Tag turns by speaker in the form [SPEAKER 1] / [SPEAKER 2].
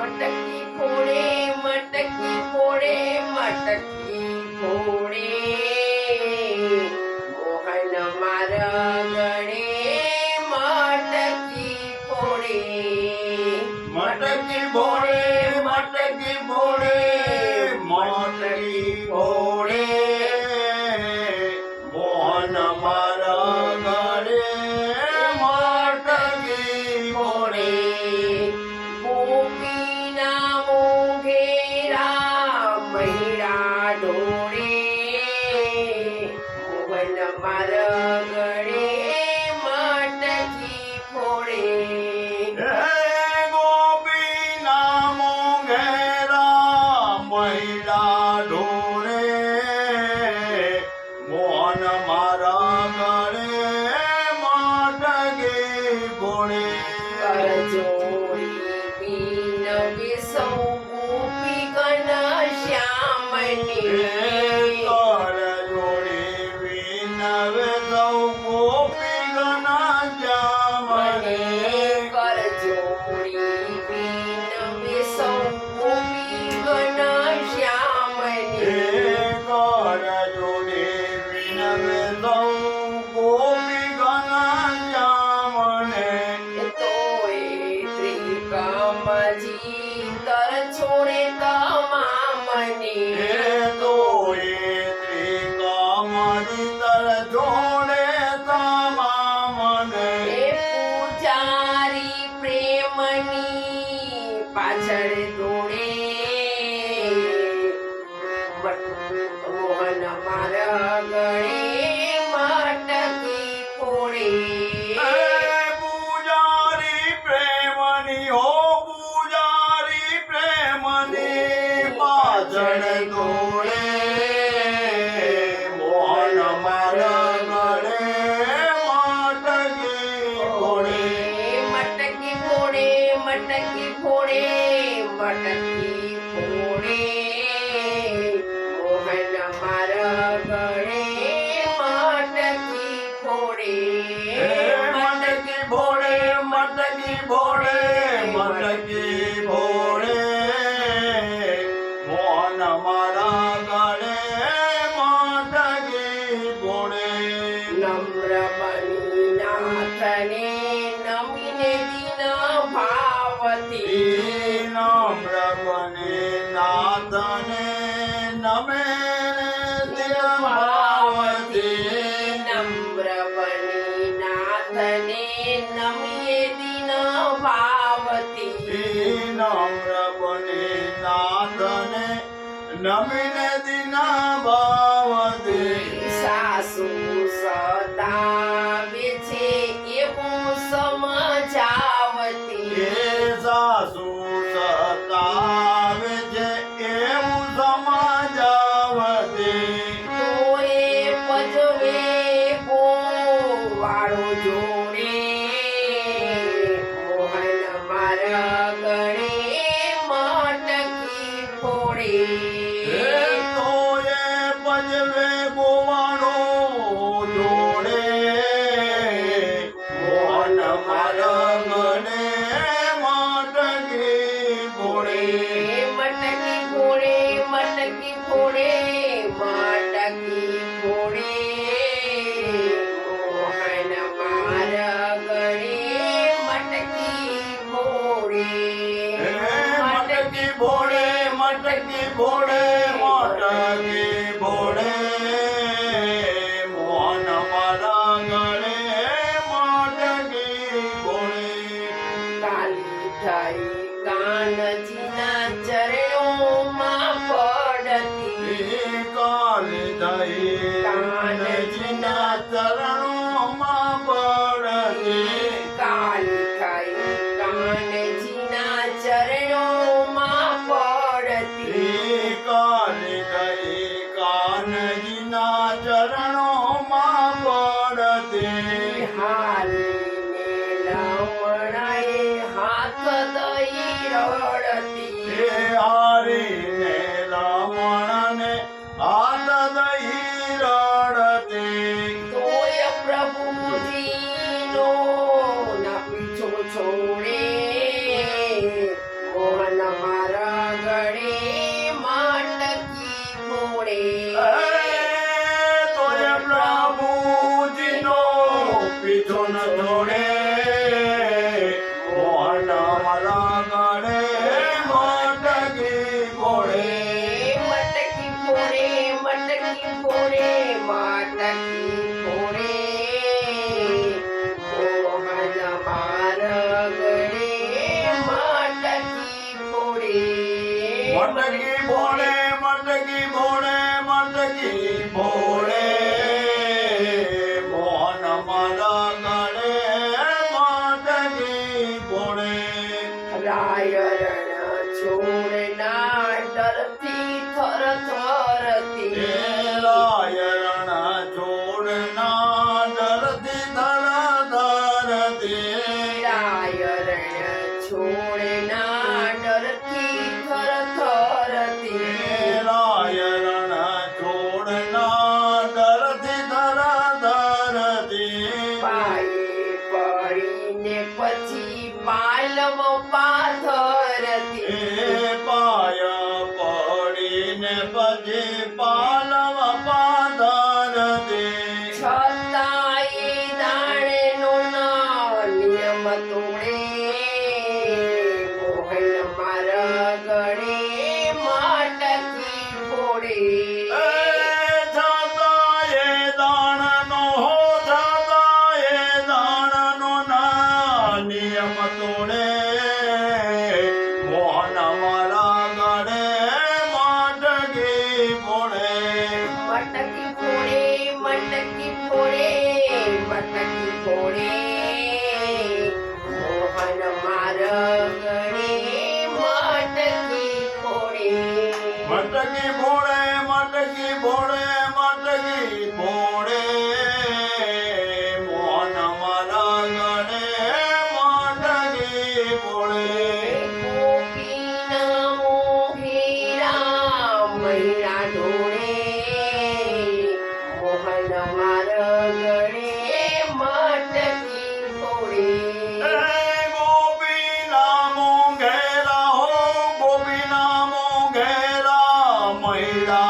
[SPEAKER 1] મટકી ફોડે મટકી ફોડે મટકી ફોડે મોહન મારા ગળે મટકી ફોડે
[SPEAKER 2] મટકી ફોડે મટકી ફોડે મટકી ફોડે મોહન મારા ગળે મટકી ફોડે
[SPEAKER 1] ગોપીના મોઘેરા મૈરા ઢોળે મોહન મારા ગળે મટકી ફોડે
[SPEAKER 2] હે ગોપીના મોંઘેરા મૈડા ઢોળે મોહન મારા ગળે મટકી ફોડે
[SPEAKER 1] કરજોડી પીનવે સૌ ગોપી ઘનશ્યામની
[SPEAKER 2] કર જોડી વિનવે સૌ ગોપી ઘનશ્યામને
[SPEAKER 1] કરજોડી પીનવે સૌ ગોપી ઘનશ્યામની
[SPEAKER 2] કર જોડી વિનવે સૌ ગોપી ઘનશ્યામને
[SPEAKER 1] તોય ત્રિકમજી તર છોડે તમામની
[SPEAKER 2] જોડે તમામને
[SPEAKER 1] એ પૂજારી પ્રેમની પાછળ દોડે મોહન મારા ગળે મટકી ફોડે
[SPEAKER 2] પૂજારી પ્રેમની હો પૂજારી પ્રેમની પાછળ દોડે મોહન મારા ગળે મટકી ફોડે
[SPEAKER 1] મટકી ફોડે મટકી ફોડે મટકી ફોડે મોહન મારા ગળે મટકી ફોડે
[SPEAKER 2] મટકી ફોડે મટકી ફોડે મટકી ફોડે મોહન મારા ગળે મટકી ફોડે
[SPEAKER 1] નમ્ર બની નાથને નમીને દિન ભાવતી
[SPEAKER 2] નમ્ર બને નાથને નમે દિન ભાવતી
[SPEAKER 1] નમ્ર બની નાથને નમીએ દિન ભાવતી
[SPEAKER 2] નમ્ર બને નાથને નમીને દિના ભાવતી
[SPEAKER 1] સાસુ સતાવે છે એવું સમજાવતી
[SPEAKER 2] એ સાસુ સતાવે છે એવું સમજાવતી
[SPEAKER 1] તોય પજવે ગોવાળો જોડે મોહન મારા ગળે મટકી ફોડે
[SPEAKER 2] તોય પજવે ગોવાળો જોડે મોહન મારા ગળે મટકી ફોડે
[SPEAKER 1] મટકી ફોડે મટકી ફોડે મટકી ફોડે મોહન મારા ગળે મટકી ફોડે
[SPEAKER 2] મટકી ફોડે મટકી ફોડે મટકી ફોડે મોહન મારા ગળે મટકી ફોડે
[SPEAKER 1] કાલી થઈ કાનજીના ચરણોમાં પડતી
[SPEAKER 2] કાલી થઈ કાનજીના ચરણોમાં પડતી
[SPEAKER 1] કાલી થઈ કાનજીના ચરણોમાં પડતી
[SPEAKER 2] કાલી થઈ કાનજીના ચરણોમાં પડતી
[SPEAKER 1] હાલીને લમણાએ હાથ દઈ રડતી
[SPEAKER 2] હારીને લમણને હાથ દઈ મટકી ભોળે મટકી ભોળે મટકી ભોળે મોહન મારા ગળે મટકી ભોળે
[SPEAKER 1] રાય રણ છોડના ડરથી થર થરતી
[SPEAKER 2] રાયણ છોડના ડરથી ધર ધરતી
[SPEAKER 1] રાય રણ છોડના ડરથી થર થરતી
[SPEAKER 2] રાયણ છોડના ડરથી ધર ધરતી
[SPEAKER 1] પાયે પડીને પછી પાલવ પાથરતી
[SPEAKER 2] એ પાય પડીને પછી પાલવ પાધરતી
[SPEAKER 1] છતાંય દાણેનો નિયમ તોડે મોહન મારા ગળે માટકી ફોડે
[SPEAKER 2] નિયમ તોડે મોહન મારા ગળે માટકી ફોડે
[SPEAKER 1] મટકી ફોડે મટકી ફોડે મટકી ફોડે મોહન મારા ગળે માટકી ફોડે
[SPEAKER 2] મટકી ફોડે મટકી ફોડે મટકી ફોડે મોહન મારા ગળે મટકી ફોડે
[SPEAKER 1] ગોપીના મોઘેરા મૈરા ઢોળે મોહન મારા ગળે માટકી ફોડે
[SPEAKER 2] ગોપીના મોંઘેરા હો ગોપીના મોંઘેરા મહિલા